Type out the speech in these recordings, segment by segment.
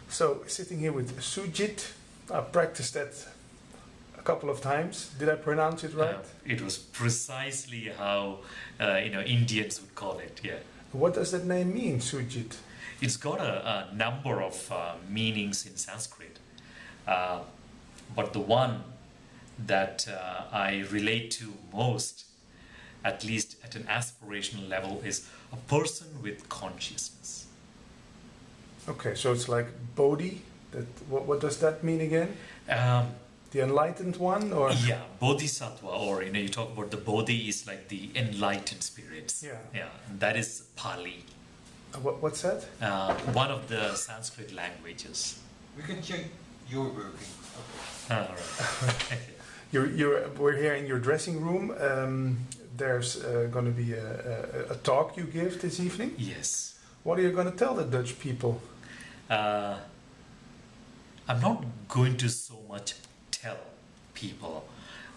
So, sitting here with Sujith, I practiced that a couple of times. Did I pronounce it right? It was precisely how Indians would call it. Yeah. What does that name mean, Sujith? It's got a number of meanings in Sanskrit, but the one that I relate to most, at least at an aspirational level, is a person with consciousness. Okay, so it's like Bodhi. What does that mean again? The enlightened one, or yeah, Bodhisattva, or you talk about the Bodhi is like the enlightened spirits. Yeah, that is Pali. What's that? One of the Sanskrit languages. We can check your working. Okay. All right. We're here in your dressing room. There's going to be a talk you give this evening. Yes. What are you going to tell the Dutch people? I'm not going to so much tell people.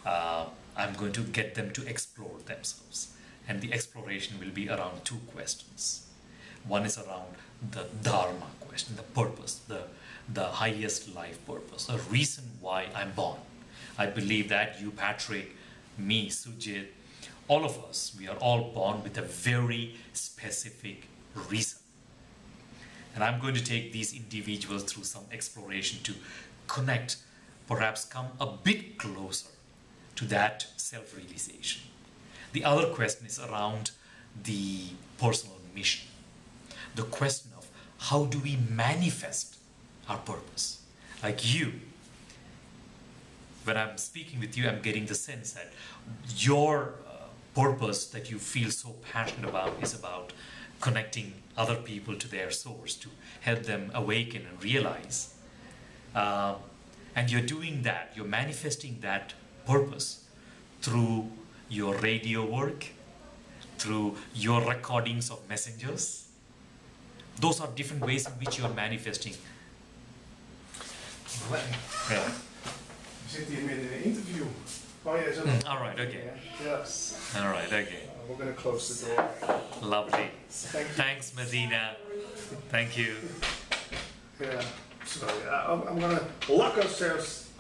I'm going to get them to explore themselves. And the exploration will be around two questions. One is around the Dharma question, the purpose, the highest life purpose, the reason why I'm born. I believe that you, Patrick, me, Sujith, all of us, we are all born with a very specific reason. And I'm going to take these individuals through some exploration to connect, perhaps come a bit closer to that self-realization. The other question is around the personal mission. The question of how do we manifest our purpose? Like you, when I'm speaking with you, I'm getting the sense that your purpose that you feel so passionate about is about connecting other people to their source, to help them awaken and realize. And you're doing that, you're manifesting that purpose through your radio work, through your recordings of messengers. Those are different ways in which you are manifesting. Yeah. We zitten hier midden in een interview. Oh yeah, so all right, okay. Yes. All right, okay. We're going to close the door. Lovely. Thank you. Thanks, Medina. Thank you. Yeah. So I'm going to lock ourselves.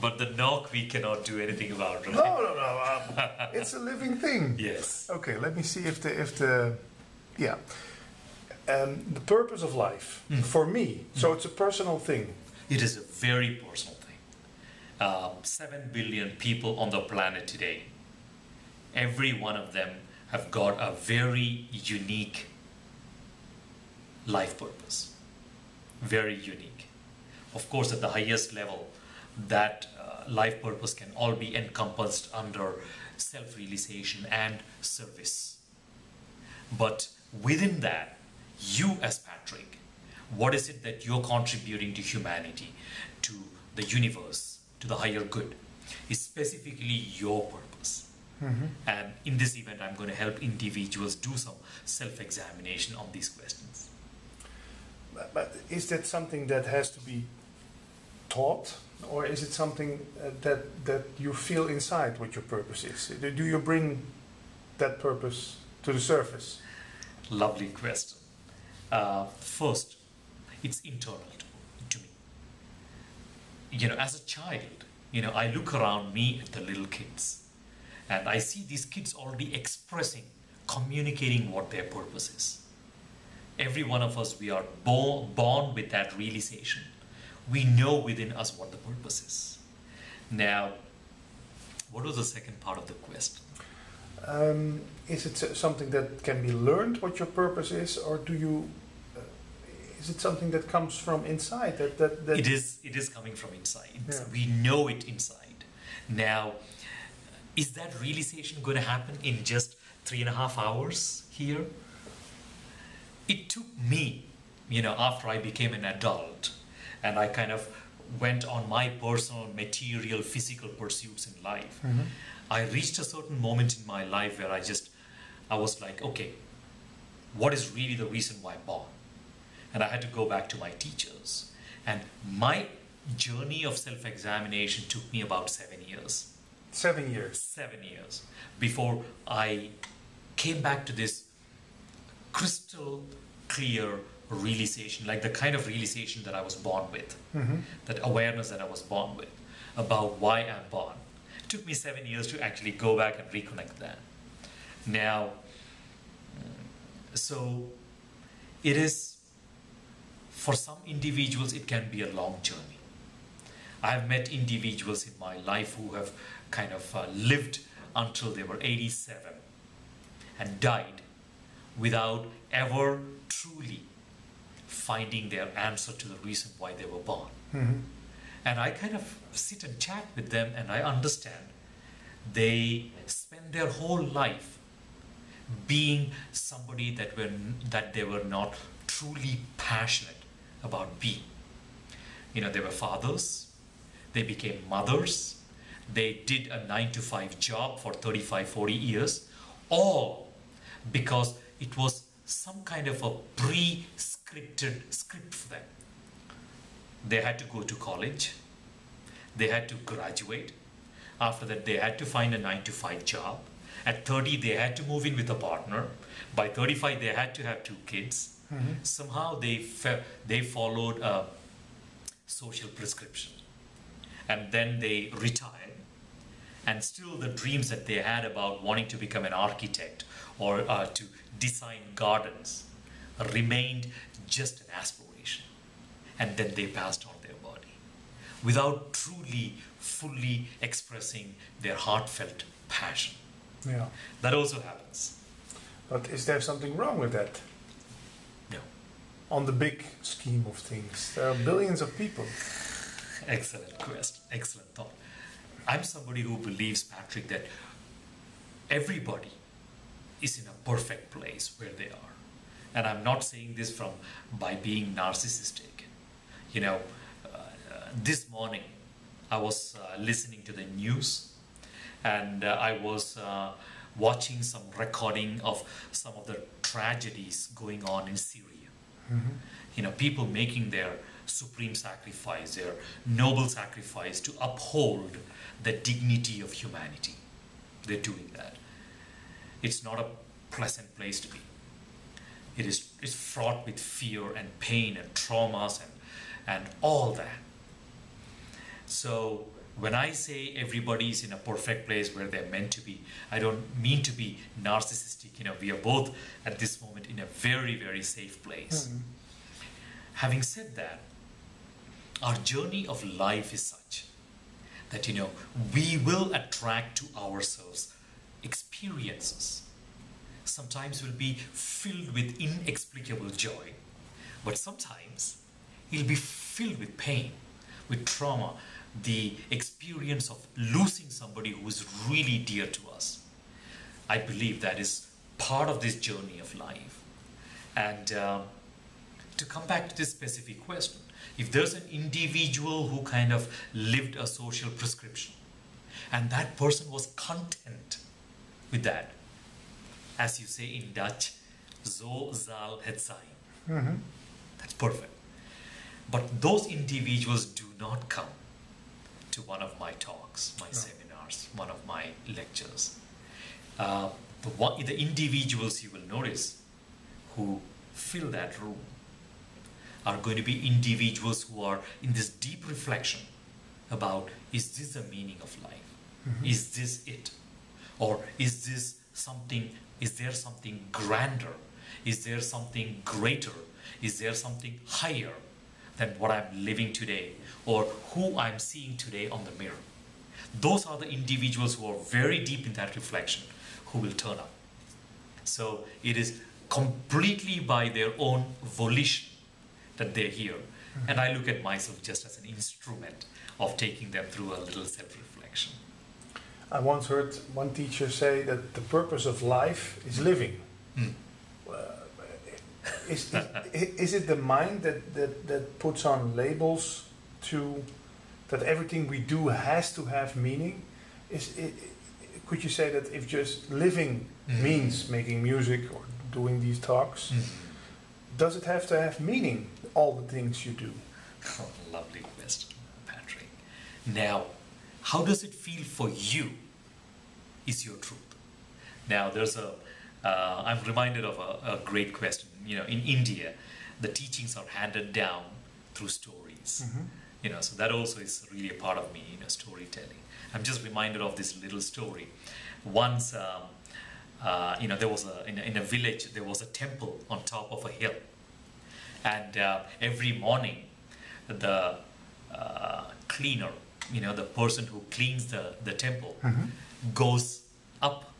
But the knock we cannot do anything about, right? No. It's a living thing. Yes. Okay, let me see if the yeah. The purpose of life for me. So it's a personal thing. It is a very personal thing. 7 billion people on the planet today. Every one of them have got a very unique life purpose. Very unique. Of course, at the highest level, that life purpose can all be encompassed under self-realization and service. But within that, you as Patrick, what is it that you're contributing to humanity, to the universe, to the higher good, is specifically your purpose. And in this event, I'm going to help individuals do some self-examination on these questions. But is that something that has to be taught, or is it something that you feel inside what your purpose is? Do you bring that purpose to the surface? Lovely question. First, it's internal to me. As a child, I look around me at the little kids, and I see these kids already expressing, communicating what their purpose is. Every one of us, we are born with that realization. We know within us what the purpose is. Now, what was the second part of the question? Is it something that can be learned, what your purpose is, or do you? Is it something that comes from inside? That It is coming from inside. Yeah. We know it inside. Now, is that realization going to happen in just 3.5 hours here? It took me, after I became an adult, and I kind of went on my personal, material, physical pursuits in life. I reached a certain moment in my life where I was like, okay, what is really the reason why I'm born? And I had to go back to my teachers. And my journey of self-examination took me about 7 years. 7 years? 7 years. Before I came back to this crystal clear realization, like the kind of realization that I was born with, Mm-hmm. that awareness that I was born with about why I'm born. It took me 7 years to actually go back and reconnect that. Now, so it is, for some individuals, it can be a long journey. I've met individuals in my life who have kind of lived until they were 87 and died without ever truly finding their answer to the reason why they were born. Mm-hmm. And I kind of sit and chat with them, and I understand they spend their whole life being somebody that they were not truly passionate about being. You know, they were fathers, they became mothers, they did a 9-to-5 job for 35, 40 years, all because it was some kind of a pre-scripted script for them. They had to go to college, they had to graduate, after that they had to find a 9-to-5 job, at 30 they had to move in with a partner, by 35 they had to have 2 kids. Mm-hmm. Somehow they followed a social prescription, and then they retired, and still the dreams that they had about wanting to become an architect or to design gardens remained just an aspiration, and then they passed on their body without truly fully expressing their heartfelt passion. Yeah. That also happens. But is there something wrong with that? No. On the big scheme of things, there are billions of people. Excellent quest, excellent thought. I'm somebody who believes, Patrick, that everybody is in a perfect place where they are. And I'm not saying this by being narcissistic. You know, this morning I was listening to the news, and I was watching some recording of some of the tragedies going on in Syria. Mm-hmm. You know, people making their supreme sacrifice, their noble sacrifice to uphold the dignity of humanity. They're doing that. It's not a pleasant place to be. It's fraught with fear and pain and traumas and all that. So when I say everybody is in a perfect place where they're meant to be, I don't mean to be narcissistic. You know, we are both at this moment in a very, very safe place. Mm-hmm. Having said that, our journey of life is such that, you know, we will attract to ourselves experiences. Sometimes we'll be filled with inexplicable joy, but sometimes it'll be filled with pain, with trauma, the experience of losing somebody who is really dear to us. I believe that is part of this journey of life. And to come back to this specific question, if there's an individual who kind of lived a social prescription and that person was content with that, as you say in Dutch, zo zal het zijn. Mm-hmm. That's perfect. But those individuals do not come to one of my talks, my seminars, one of my lectures. The individuals you will notice who fill that room are going to be individuals who are in this deep reflection about, is this the meaning of life? Mm-hmm. Is this it? Or is there something grander? Is there something greater? Is there something higher than what I'm living today or who I'm seeing today on the mirror? Those are the individuals who are very deep in that reflection who will turn up. So it is completely by their own volition that they're here. Mm-hmm. And I look at myself just as an instrument of taking them through a little self-reflection. I once heard one teacher say that the purpose of life is living. Mm. Is it the mind that puts on labels to that everything we do has to have meaning? Could you say that if just living means making music or doing these talks, does it have to have meaning, all the things you do? Oh, lovely question, Patrick. Now, how does it feel for you is your truth. Now, there's I'm reminded of a great question. You know, in India, the teachings are handed down through stories. Mhm. You know, so that also is really a part of me, you know, storytelling. I'm just reminded of this little story. Once, you know, there was in a village, there was a temple on top of a hill. And every morning, the cleaner, you know, the person who cleans the temple, Mhm. goes up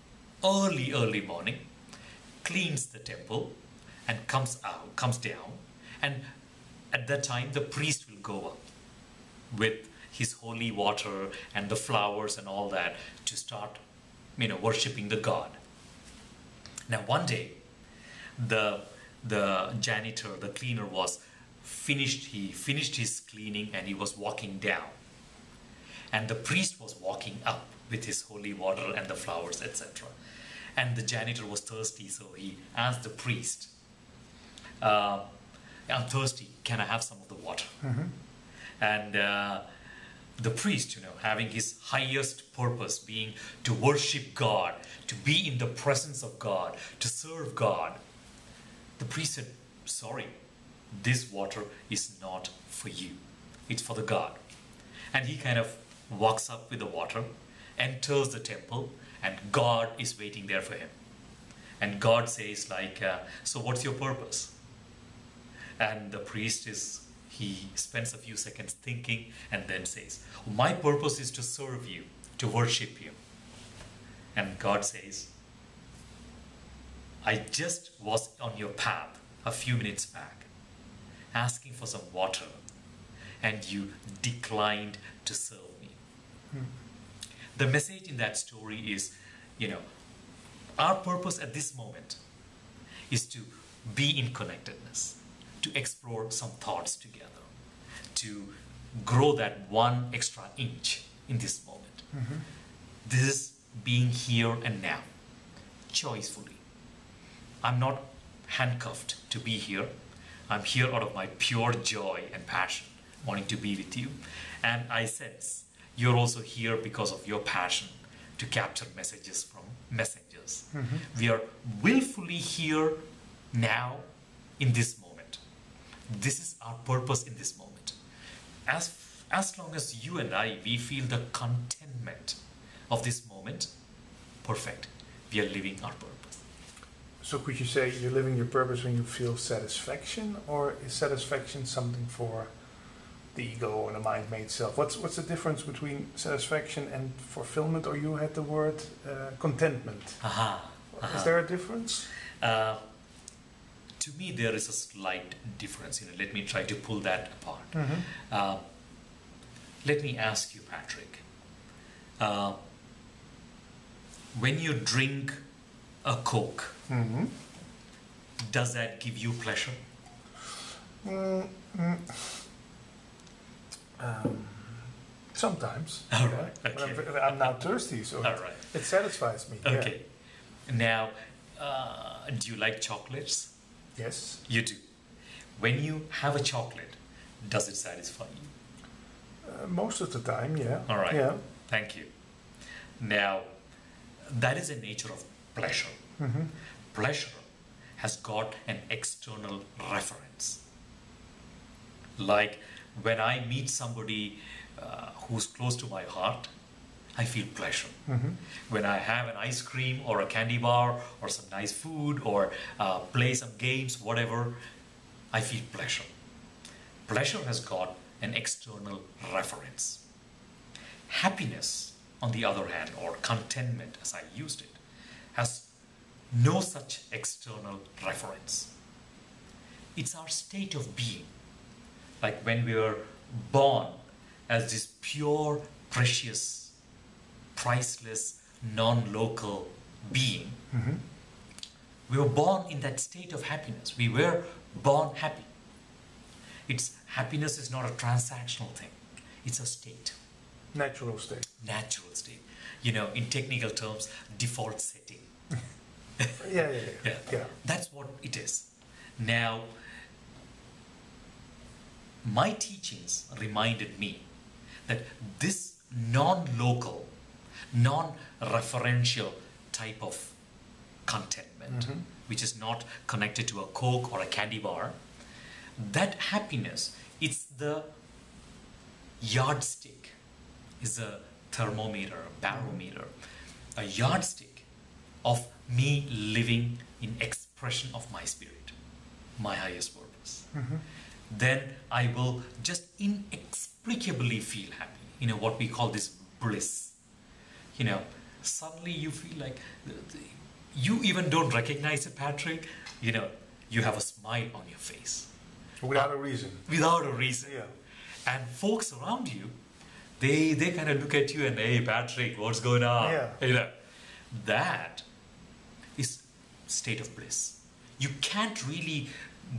early morning, cleans the temple, and comes down. And at that time, the priest will go up with his holy water and the flowers and all that to start, you know, worshipping the god. Now one day, the janitor, the cleaner was finished. He finished his cleaning and he was walking down, and the priest was walking up with his holy water and the flowers, etc. And the janitor was thirsty, so he asked the priest, "I'm thirsty. Can I have some of the water?" Mhm. And the priest, you know, having his highest purpose being to worship God, to be in the presence of God, to serve God, the priest said, "Sorry, this water is not for you. It's for the God." And he kind of walks up with the water, enters the temple, and God is waiting there for him. And God says like, "So what's your purpose?" And the priest he spends a few seconds thinking and then says, "My purpose is to serve you, to worship you." And God says, "I just was on your path a few minutes back, asking for some water, and you declined to serve me." The message in that story is, you know, our purpose at this moment is to be in connectedness, to explore some thoughts together, to grow that one extra inch in this moment. Mhm. This is being here and now, choicefully. I'm not handcuffed to be here. I'm here out of my pure joy and passion, wanting to be with you. And I sense you're also here because of your passion to capture messages from messengers. Mhm. We are willfully here now in this moment. This is our purpose in this moment. As long as you and I, we feel the contentment of this moment, perfect. We are living our purpose. So could you say you're living your purpose when you feel satisfaction, or is satisfaction something for the ego or the mind-made self? What's the difference between satisfaction and fulfillment? Or you had the word contentment. Is there a difference? To me, there is a slight difference. You know, let me try to pull that apart. Mhm. Let me ask you, Patrick. When you drink a Coke, Mhm. does that give you pleasure? Mm, mm. Sometimes. All yeah. right, But okay. I'm now thirsty, so All right. it satisfies me. yeah. Okay. Now, do you like chocolates? Yes. You do. When you have a chocolate, does it satisfy you? Most of the time, yeah. All right. Yeah. Thank you. Now, that is the nature of pleasure. Mhm. Pleasure has got an external reference. Like when I meet somebody who's close to my heart, I feel pleasure. Mhm. When I have an ice cream or a candy bar or some nice food or play some games, whatever, I feel pleasure. Pleasure has got an external reference. Happiness, on the other hand, or contentment as I used it, has no such external reference. It's our state of being. Like when we were born as this pure, precious, priceless, non-local being, Mhm. we were born in that state of happiness. We were born happy. Happiness is not a transactional thing. It's a state, Natural state. natural state. You know, in technical terms, default setting. Yeah. That's what it is. Now, my teachings reminded me that this non-local, non-referential type of contentment, Mhm. which is not connected to a Coke or a candy bar, that happiness, it's the yardstick, is a thermometer, a barometer, a yardstick of me living in expression of my spirit, my highest purpose. Then I will just inexplicably feel happy. You know, what we call this bliss. You know, suddenly you feel like you even don't recognize it, Patrick. You know, you have a smile on your face. Without a reason. Without a reason. Yeah. And folks around you, they kind of look at you and, hey, Patrick, what's going on? Yeah. You know, that is state of bliss. You can't really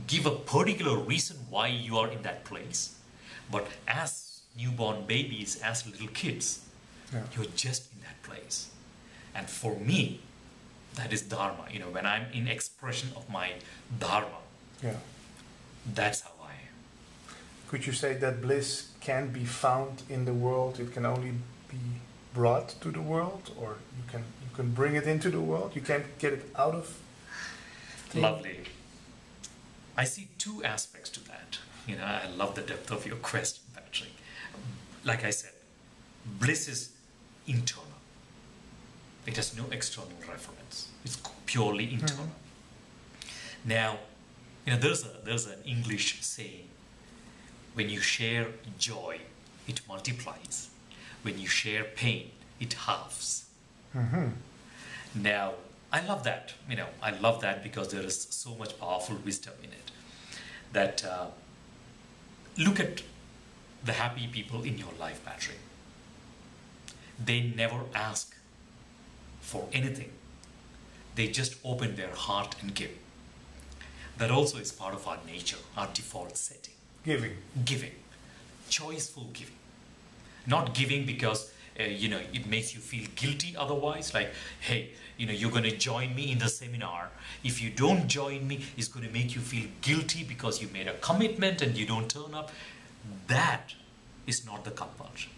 give a particular reason why you are in that place. But as newborn babies, as little kids, you're just in that place. And for me, that is dharma. You know, when I'm in expression of my dharma, that's how I am. Could you say that bliss can be found in the world? It can only be brought to the world, or you can bring it into the world. You can't get it out of. Lovely. I see two aspects to that. You know, I love the depth of your question, Patrick. Like I said, bliss is internal. It has no external reference. It's purely internal. Now, you know, there's an English saying: when you share joy, it multiplies. When you share pain, it halves. Now, I love that. You know, I love that because there is so much powerful wisdom in it. That look at the happy people in your life, Patrick. They never ask for anything. They just open their heart and give. That also is part of our nature, our default setting. Giving. Choiceful giving. Not giving because, you know, it makes you feel guilty otherwise. Like, hey, you know, you're going to join me in the seminar. If you don't join me, it's going to make you feel guilty because you made a commitment and you don't turn up. That is not the compulsion.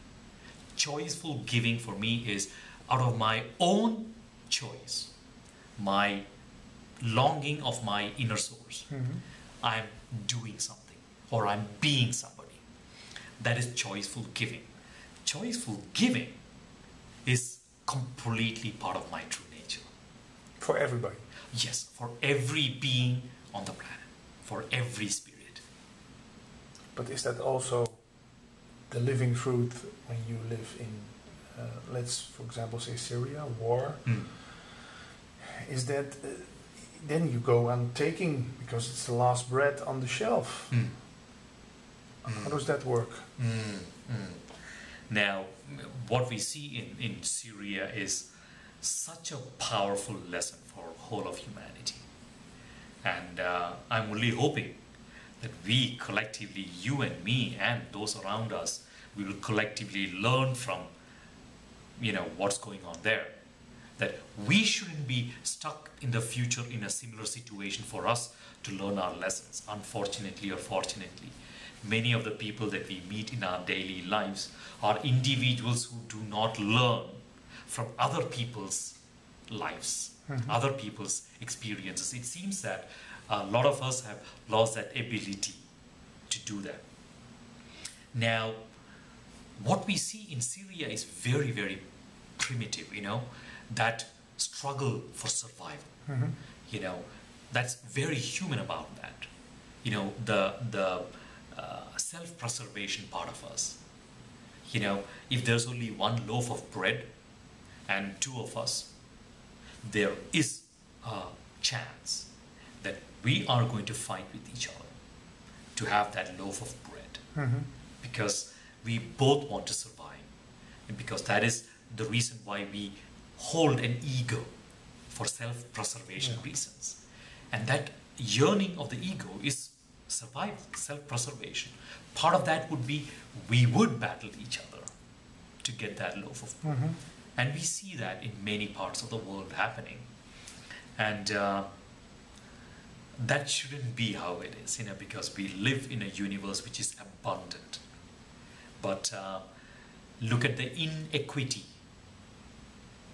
Choiceful giving for me is out of my own choice, my longing of my inner source. I'm doing something, or I'm being somebody. That is choiceful giving. Choiceful giving is completely part of my true nature. For everybody. Yes, for every being on the planet, for every spirit. But is that also the living truth when you live in, let's for example say Syria, war? Is that then you go on taking because it's the last bread on the shelf? How does that work? Now, what we see in Syria is such a powerful lesson for the whole of humanity. And I'm only hoping that we collectively, you and me and those around us, we will collectively learn from, you know, what's going on there. That we shouldn't be stuck in the future in a similar situation for us to learn our lessons. Unfortunately or fortunately, many of the people that we meet in our daily lives are individuals who do not learn from other people's lives, other people's experiences. It seems that a lot of us have lost that ability to do that. Now, what we see in Syria is very, very primitive, you know, that struggle for survival. You know, that's very human about that. You know, the self-preservation part of us. You know, if there's only one loaf of bread and two of us, there is a chance that we are going to fight with each other to have that loaf of bread. Because we both want to survive. And because that is the reason why we hold an ego for self-preservation reasons. And that yearning of the ego is survival, self-preservation. Part of that would be we would battle each other to get that loaf of bread. And we see that in many parts of the world happening. And that shouldn't be how it is, you know, because we live in a universe which is abundant. But look at the inequity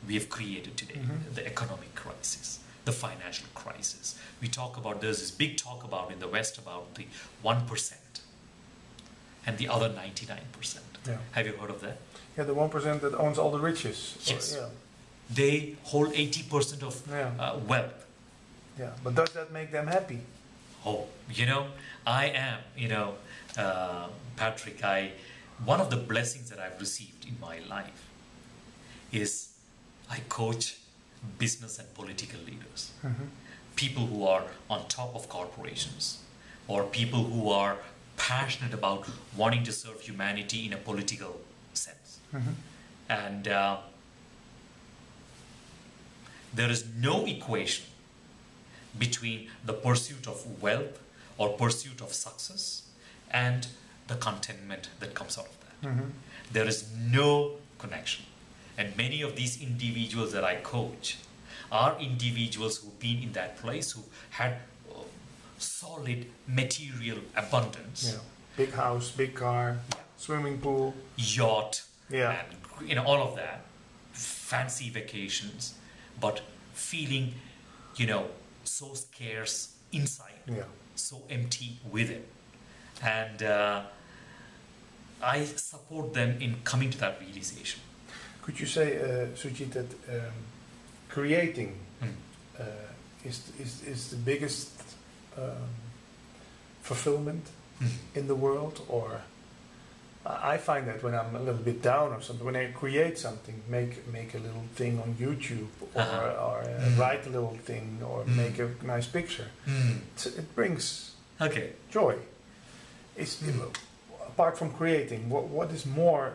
we have created today, the economic crisis, the financial crisis. We talk about, there's this big talk about in the West about the 1% and the other 99%. Yeah. Have you heard of that? Yeah, the 1% that owns all the riches. Yes. Yeah. They hold 80% of wealth. Yeah, but does that make them happy? Oh, I am, Patrick, one of the blessings that I've received in my life is I coach business and political leaders, people who are on top of corporations, or people who are passionate about wanting to serve humanity in a political sense. And there is no equation between the pursuit of wealth or pursuit of success and the contentment that comes out of that. There is no connection. And many of these individuals that I coach are individuals who've been in that place, who had solid material abundance. Yeah. Big house, big car, swimming pool, yacht, yeah, and all of that, fancy vacations, but feeling, so scarce inside, so empty within. And I support them in coming to that realization. Could you say, Sujith, that creating is the biggest fulfillment in the world? Or I find that when I'm a little bit down or something, when I create something, make a little thing on YouTube, or write a little thing, or make a nice picture, it brings joy. Apart from creating, what is more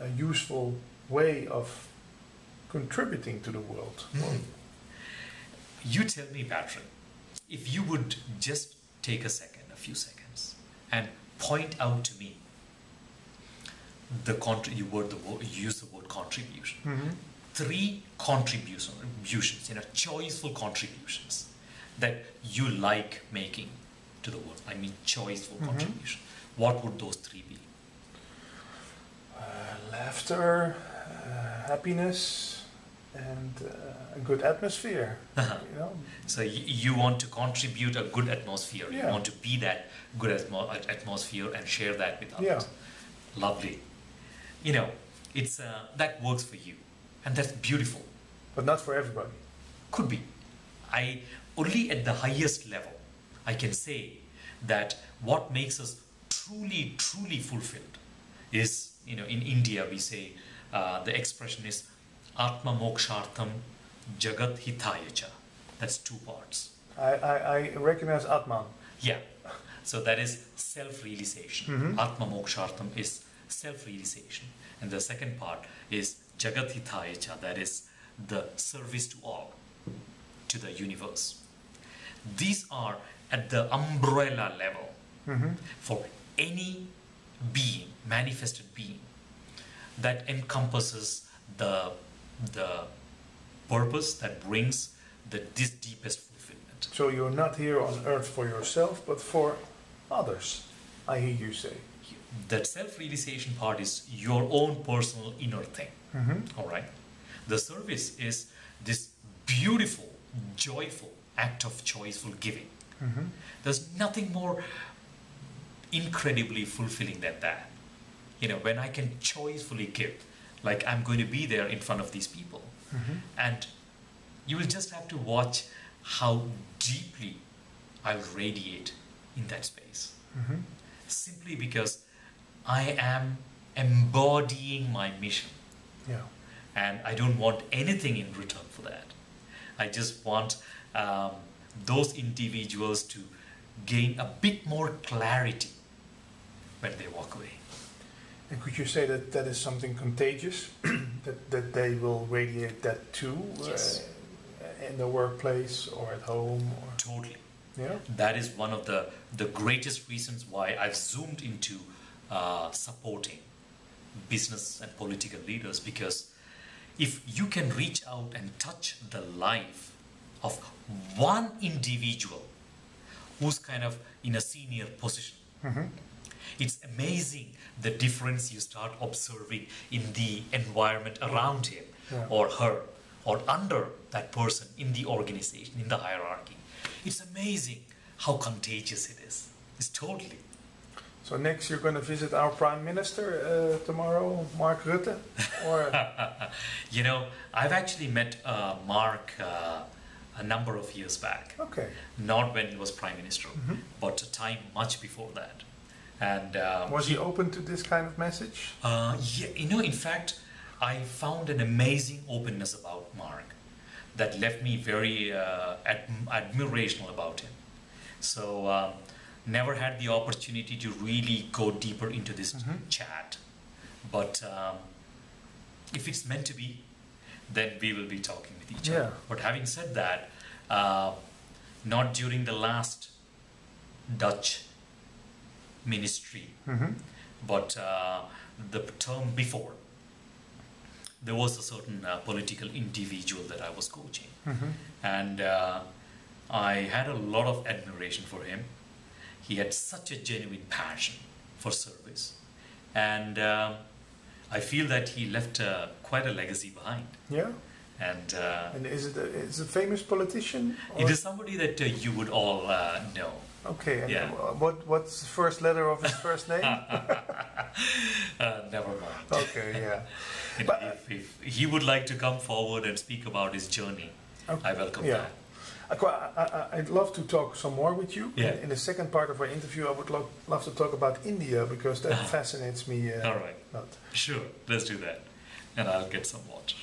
a useful way of contributing to the world? You tell me, Patrick, if you would just take a few seconds, and point out to me you use the word contribution. 3 contributions, choiceful contributions that you like making to the world. I mean, choiceful contribution. What would those 3 be? Laughter, happiness, and a good atmosphere. So you want to contribute a good atmosphere. You want to be that good atmosphere and share that with others. Lovely. It's that works for you, and that's beautiful. But not for everybody. Could be. Only at the highest level, I can say that what makes us truly, truly fulfilled is, in India we say, the expression is Atma Mokshartham Jagat Hitayacha. That's 2 parts. I recognize Atman. Yeah. So that is self-realization. Atma Mokshartham is self-realization. And the second part is Jagat Hitayacha, that is the service to all, to the universe. These are at the umbrella level for any being, manifested being, that encompasses the purpose that brings this deepest fulfillment. So you're not here on earth for yourself, but for others, I hear you say. That self-realization part is your own personal inner thing. All right. The service is this beautiful, joyful act of choiceful giving. There's nothing more incredibly fulfilling than that. When I can choicefully give, like I'm going to be there in front of these people, and you will just have to watch how deeply I'll radiate in that space. Simply because I am embodying my mission. And I don't want anything in return for that. I just want those individuals to gain a bit more clarity when they walk away. And could you say that that is something contagious, that they will radiate that too, in the workplace or at home? Or? Totally. Yeah. That is one of the greatest reasons why I've zoomed into supporting business and political leaders, because if you can reach out and touch the life of one individual who's kind of in a senior position, it's amazing the difference you start observing in the environment around him or her, or under that person in the organization, in the hierarchy. It's amazing how contagious it is. It's totally. So next you're going to visit our Prime Minister tomorrow, Mark Rutte? Or You know, I've actually met Mark a number of years back. okay. Not when he was Prime Minister, but a time much before that. And Was he open to this kind of message? yeah, you know, in fact, I found an amazing openness about Mark that left me very admirational about him. So never had the opportunity to really go deeper into this chat. But if it's meant to be, then we will be talking with each other. But having said that, not during the last Dutch ministry, but the term before, there was a certain political individual that I was coaching. And I had a lot of admiration for him. He had such a genuine passion for service. And I feel that he left quite a legacy behind. Yeah. And is it a famous politician? it is somebody that you would all know. Okay. And Yeah. what's the first letter of his first name? Never mind. Okay. Yeah. You know, if he would like to come forward and speak about his journey, Okay. I welcome Yeah. that. I'd love to talk some more with you. Yeah. In the second part of our interview, I would love to talk about India because that fascinates me All right. a lot. Sure, let's do that. And I'll get some water.